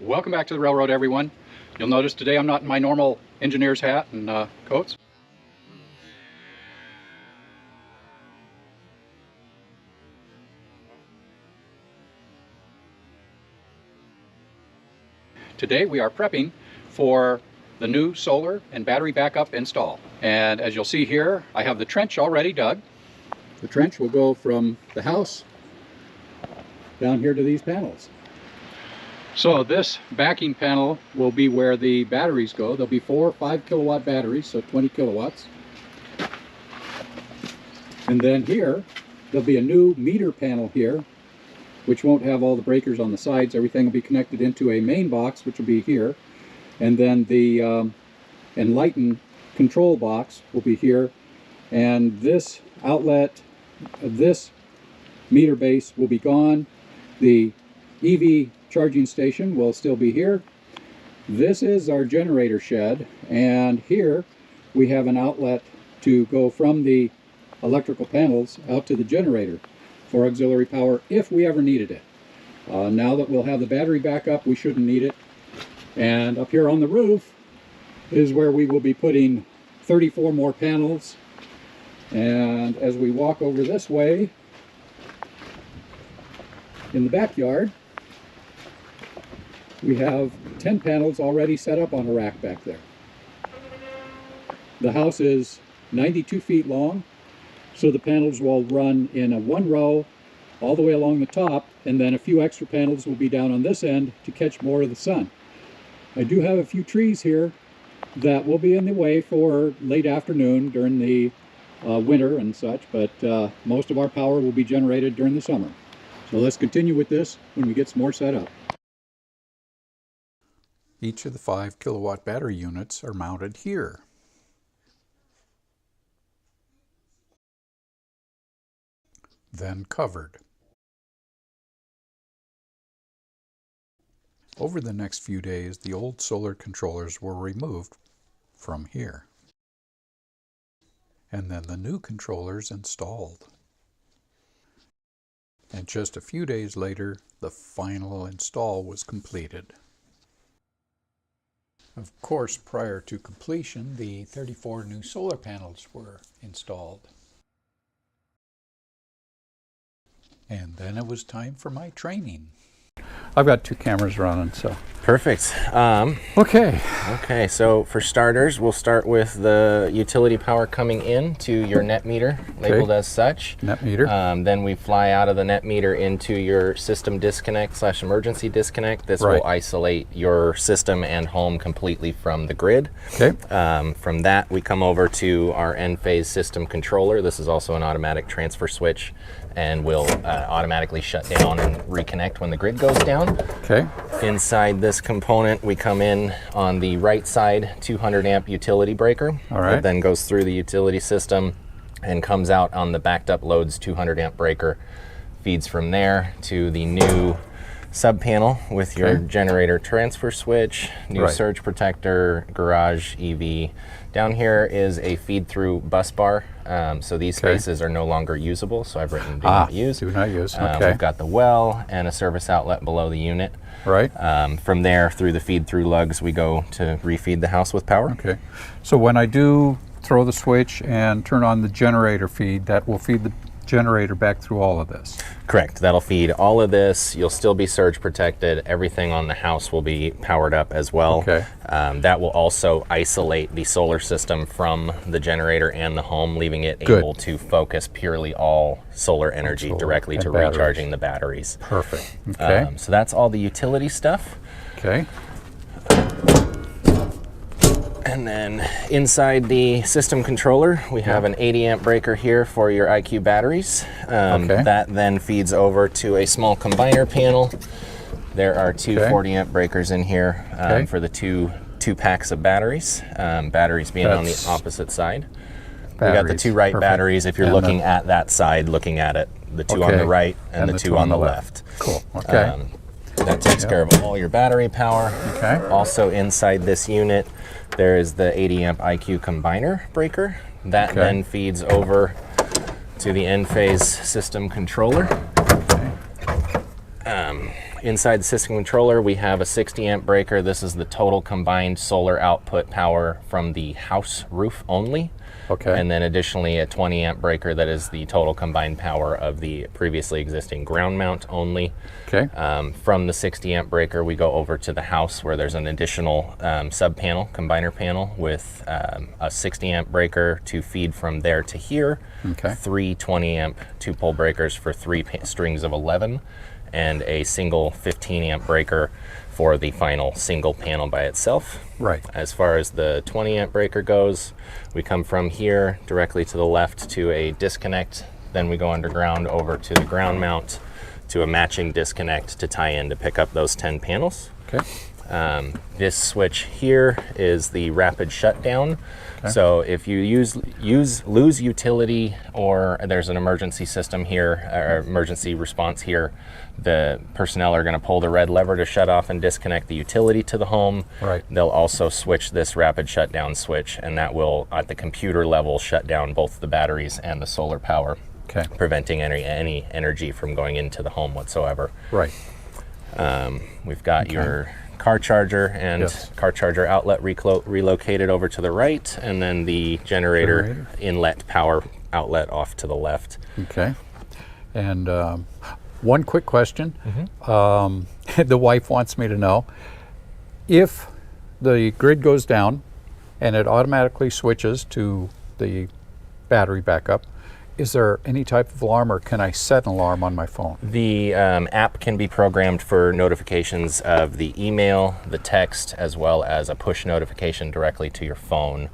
Welcome back to the railroad, everyone. You'll notice today I'm not in my normal engineer's hat and coats. Today we are prepping for the new solar and battery backup install. And as you'll see here, I have the trench already dug. The trench will go from the house down here to these panels. So this backing panel will be where the batteries go. There'll be 4 5 kilowatt batteries, so 20 kilowatts. And then here, there'll be a new meter panel here, which won't have all the breakers on the sides. Everything will be connected into a main box, which will be here. And then the Enlighten control box will be here. And this outlet, this meter base will be gone. The EV charging station will still be here. This is our generator shed, and here we have an outlet to go from the electrical panels out to the generator for auxiliary power if we ever needed it. Now that we'll have the battery backup, we shouldn't need it. And up here on the roof is where we will be putting 34 more panels. And as we walk over this way in the backyard, we have 10 panels already set up on a rack back there. The house is 92 feet long, so the panels will run in a 1 row all the way along the top, and then a few extra panels will be down on this end to catch more of the sun. I do have a few trees here that will be in the way for late afternoon during the winter and such, but most of our power will be generated during the summer. So let's continue with this when we get some more set up. Each of the 5 kilowatt battery units are mounted here. Then covered. Over the next few days, the old solar controllers were removed from here. And then the new controllers installed. And just a few days later, the final install was completed. Of course, prior to completion, the 34 new solar panels were installed. And then it was time for my training. I've got 2 cameras running, so. Perfect. Okay, so for starters, we'll start with the utility power coming in to your net meter, labeled as such. Net meter. Then we fly out of the net meter into your system disconnect / emergency disconnect. This will isolate your system and home completely from the grid. Okay. From that, we come over to our end-phase system controller. This is also an automatic transfer switch, and will automatically shut down and reconnect when the grid goes down. Okay. Inside this component, we come in on the right side 200 amp utility breaker. All right. It then goes through the utility system and comes out on the backed up loads 200 amp breaker. Feeds from there to the new sub panel with your generator transfer switch, new surge protector, garage EV. Down here is a feed through bus bar. So these spaces are no longer usable, so I've written do not use. Do not use, We've got the well and a service outlet below the unit. Right. From there, through the feed through lugs, we go to refeed the house with power. Okay. So when I do throw the switch and turn on the generator feed, that will feed the generator back through all of this? Correct. That'll feed all of this. You'll still be surge protected. Everything on the house will be powered up as well. Okay. That will also isolate the solar system from the generator and the home, leaving it able to focus purely all solar energy directly to recharging the batteries. Perfect. Okay. So that's all the utility stuff. Okay. And then inside the system controller, we have an 80 amp breaker here for your IQ batteries. That then feeds over to a small combiner panel. There are 2 40 amp breakers in here for the two packs of batteries. Batteries being on the opposite side. We got the 2 right batteries if you're looking at that side, looking at it. The 2 on the right and the 2 on the left. Cool. Okay. That takes care of all your battery power. Okay. Also inside this unit, there is the 80 amp IQ combiner breaker. That then feeds over to the end phase system controller. inside the system controller, we have a 60 amp breaker. This is the total combined solar output power from the house roof only. Okay. And then additionally a 20 amp breaker that is the total combined power of the previously existing ground mount only. Okay. From the 60 amp breaker, we go over to the house where there's an additional sub panel, combiner panel with a 60 amp breaker to feed from there to here. Okay. 3 20 amp 2-pole breakers for 3 strings of 11, and a single 15 amp breaker for the final single panel by itself. Right. As far as the 20 amp breaker goes, we come from here directly to the left to a disconnect, then we go underground over to the ground mount to a matching disconnect to tie in to pick up those 10 panels. Okay. This switch here is the rapid shutdown. Okay. So if you lose utility, or there's an emergency system here, or emergency response here, the personnel are going to pull the red lever to shut off and disconnect the utility to the home. Right. They'll also switch this rapid shutdown switch, and that will, at the computer level, shut down both the batteries and the solar power, okay, preventing any energy from going into the home whatsoever. Right. We've got your car charger and yes, car charger outlet relocated over to the right, and then the generator inlet power outlet off to the left. Okay. And one quick question. Mm-hmm. The wife wants me to know, if the grid goes down and it automatically switches to the battery backup, is there any type of alarm, or can I set an alarm on my phone? The app can be programmed for notifications of the email, the text, as well as a push notification directly to your phone.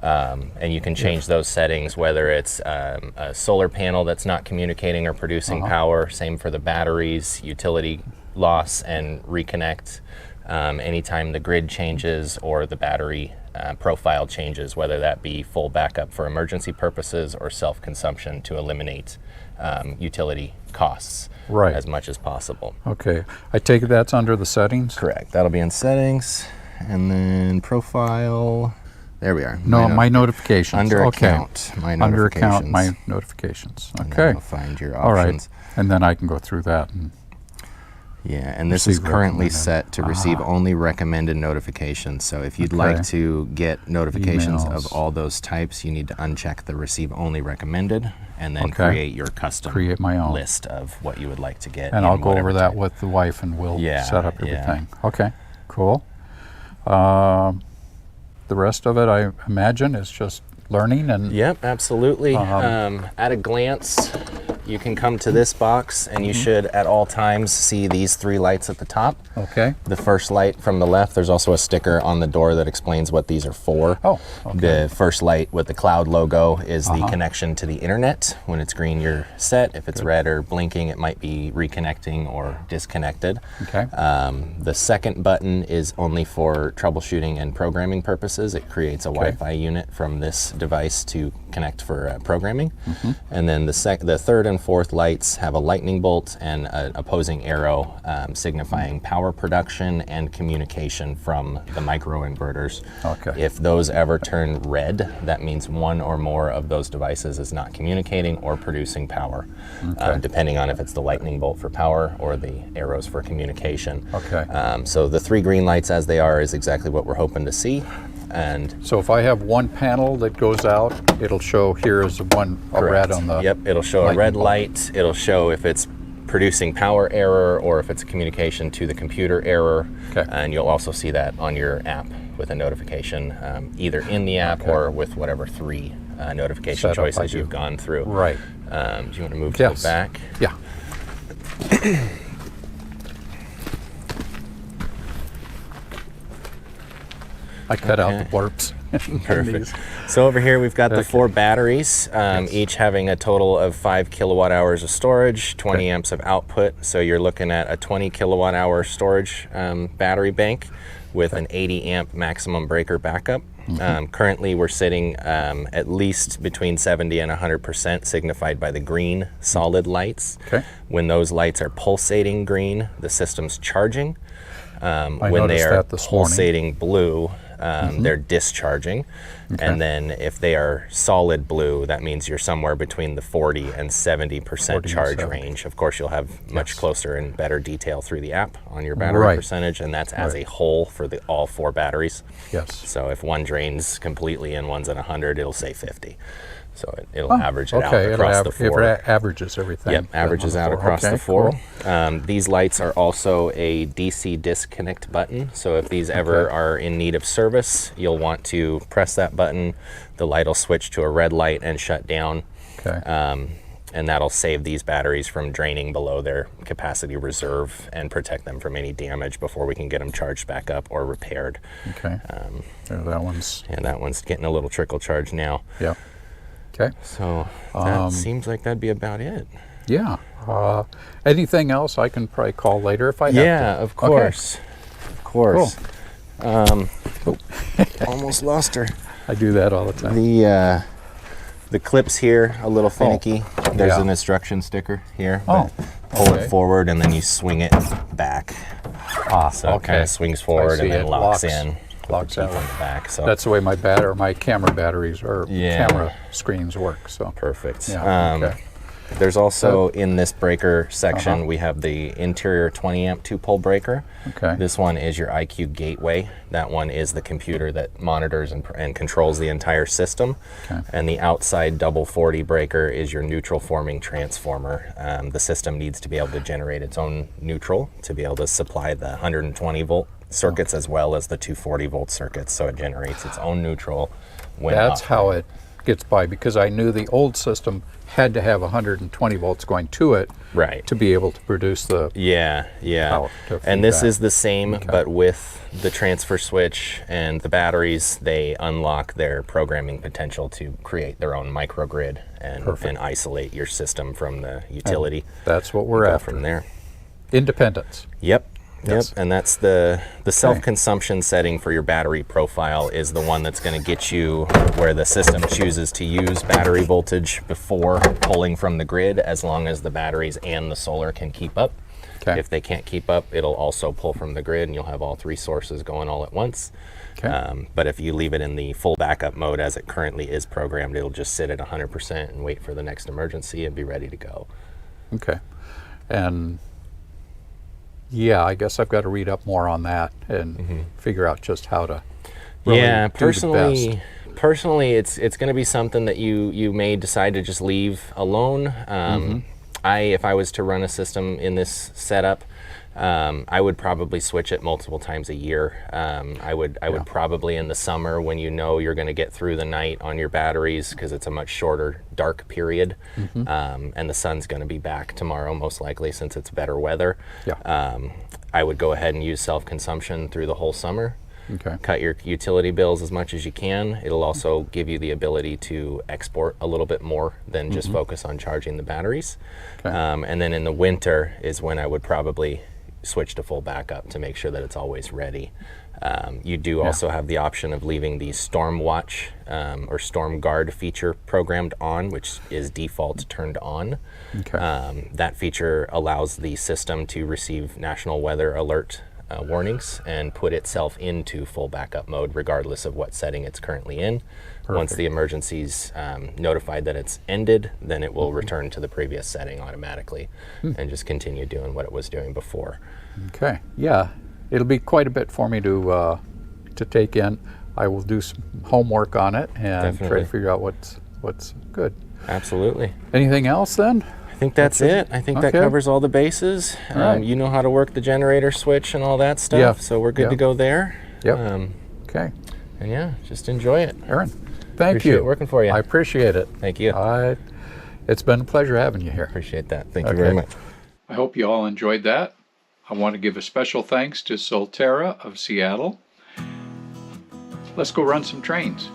And you can change those settings, whether it's a solar panel that's not communicating or producing power, same for the batteries, utility loss and reconnect, anytime the grid changes or the battery profile changes, whether that be full backup for emergency purposes or self-consumption to eliminate utility costs as much as possible. Okay. I take it that's under the settings? Correct. That'll be in settings, and then profile. There we are. No, my notifications. Under account, my notifications. Under account, my notifications. And okay. I'll find your options. All right. And then I can go through that. And yeah, and this is currently set to receive only recommended notifications. So if you'd like to get notifications of all those types, you need to uncheck the receive only recommended, and then create your custom my own list of what you would like to get. And I'll go over that with the wife, and we'll set up everything. Okay, cool. The rest of it, I imagine, is just learning. And yep, absolutely. At a glance, you can come to this box, and you should at all times see these 3 lights at the top. Okay. The first light from the left, there's also a sticker on the door that explains what these are for. Oh, okay. The first light with the cloud logo is the connection to the internet. When it's green, you're set. If it's red or blinking, it might be reconnecting or disconnected. Okay. The second button is only for troubleshooting and programming purposes. It creates a Wi-Fi unit from this device to connect for programming. And then the third and fourth lights have a lightning bolt and an opposing arrow signifying power production and communication from the microinverters. Okay. If those ever turn red, that means one or more of those devices is not communicating or producing power, depending on if it's the lightning bolt for power or the arrows for communication. Okay. So the 3 green lights as they are is exactly what we're hoping to see. And so if I have one panel that goes out, it'll show here is a red on the it'll show a red light. It'll show if it's producing power error or if it's a communication to the computer error. And you'll also see that on your app with a notification, either in the app or with whatever 3 notification choices you've gone through. Right. Do you want to move to the back? Yeah. I cut out the blurps. Perfect. So over here we've got the 4 batteries, each having a total of 5 kilowatt hours of storage, 20 amps of output. So you're looking at a 20 kilowatt hour storage battery bank with an 80 amp maximum breaker backup. Currently we're sitting at least between 70 and 100%, signified by the green solid lights. When those lights are pulsating green, the system's charging. When they are pulsating blue, they're discharging. And then if they are solid blue, that means you're somewhere between the 40 and 70% charge range. Of course, you'll have much closer and better detail through the app on your battery percentage, and that's as a whole for all 4 batteries. Yes. So if one drains completely and one's at 100, it'll say 50. So it'll average it out across the 4. It averages everything. Yep, averages out across the 4. Cool. These lights are also a DC disconnect button. So if these ever are in need of service, you'll want to press that button. The light will switch to a red light and shut down. Okay. And that'll save these batteries from draining below their capacity reserve and protect them from any damage before we can get them charged back up or repaired. Okay. That one's... And that one's getting a little trickle charge now. Yeah. Okay. So that seems like that'd be about it. Yeah. Anything else I can probably call later if I have to? Yeah, of course. Okay. Of course. Cool. Almost lost her. I do that all the time. The clips here, a little finicky. There's an instruction sticker here. Pull it forward and then you swing it back. So it kind of swings forward and then locks in. Locks out on the back. So that's the way my camera batteries or camera screens work. So perfect. Yeah, there's also in this breaker section we have the interior 20 amp 2-pole breaker. Okay. This one is your IQ gateway. That one is the computer that monitors and controls the entire system. Okay. And the outside double 40 breaker is your neutral forming transformer. The system needs to be able to generate its own neutral to be able to supply the 120 volt circuits as well as the 240 volt circuits, so it generates its own neutral when that's how it gets by, because I knew the old system had to have 120 volts going to it to be able to produce the power. And this is the same, but with the transfer switch and the batteries, they unlock their programming potential to create their own microgrid and isolate your system from the utility. And that's what we're after from there. Independence. Yep. Yes. Yep, and that's the self-consumption setting for your battery profile is the one that's going to get you where the system chooses to use battery voltage before pulling from the grid, as long as the batteries and the solar can keep up. Okay. If they can't keep up, it'll also pull from the grid and you'll have all 3 sources going all at once. Okay. But if you leave it in the full backup mode as it currently is programmed, it'll just sit at 100% and wait for the next emergency and be ready to go. Okay. And yeah, I guess I've got to read up more on that and figure out just how to really do the best. Personally, it's going to be something that you may decide to just leave alone. If I was to run a system in this setup, I would probably switch it multiple times a year. I would probably in the summer, when you know you're going to get through the night on your batteries, because it's a much shorter dark period, and the sun's going to be back tomorrow most likely since it's better weather. I would go ahead and use self-consumption through the whole summer. Okay. Cut your utility bills as much as you can. It'll also give you the ability to export a little bit more than just focus on charging the batteries. Okay. And then in the winter is when I would probably switch to full backup to make sure that it's always ready. You do also have the option of leaving the Storm Watch or Storm Guard feature programmed on, which is default turned on. Okay. That feature allows the system to receive national weather alert warnings and put itself into full backup mode regardless of what setting it's currently in. Perfect. Once the emergency's notified that it's ended, then it will return to the previous setting automatically and just continue doing what it was doing before. Okay. Yeah, it'll be quite a bit for me to take in. I will do some homework on it and try to figure out what's good. Absolutely. Anything else then? I think that's it. I think that covers all the bases. You know how to work the generator switch and all that stuff, so we're good to go there. Yep. Okay. And yeah, just enjoy it. Aaron, thank you. Appreciate working for you. I appreciate it. Thank you. It's been a pleasure having you here. Appreciate that. Thank you very much. I hope you all enjoyed that. I want to give a special thanks to Solterra of Seattle. Let's go run some trains.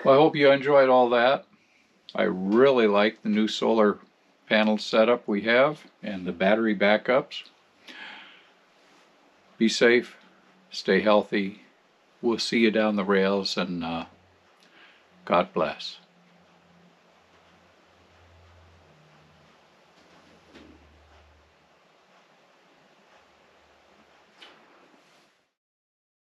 Well, I hope you enjoyed all that. I really like the new solar panel setup we have and the battery backups. Be safe, stay healthy. We'll see you down the rails, and God bless.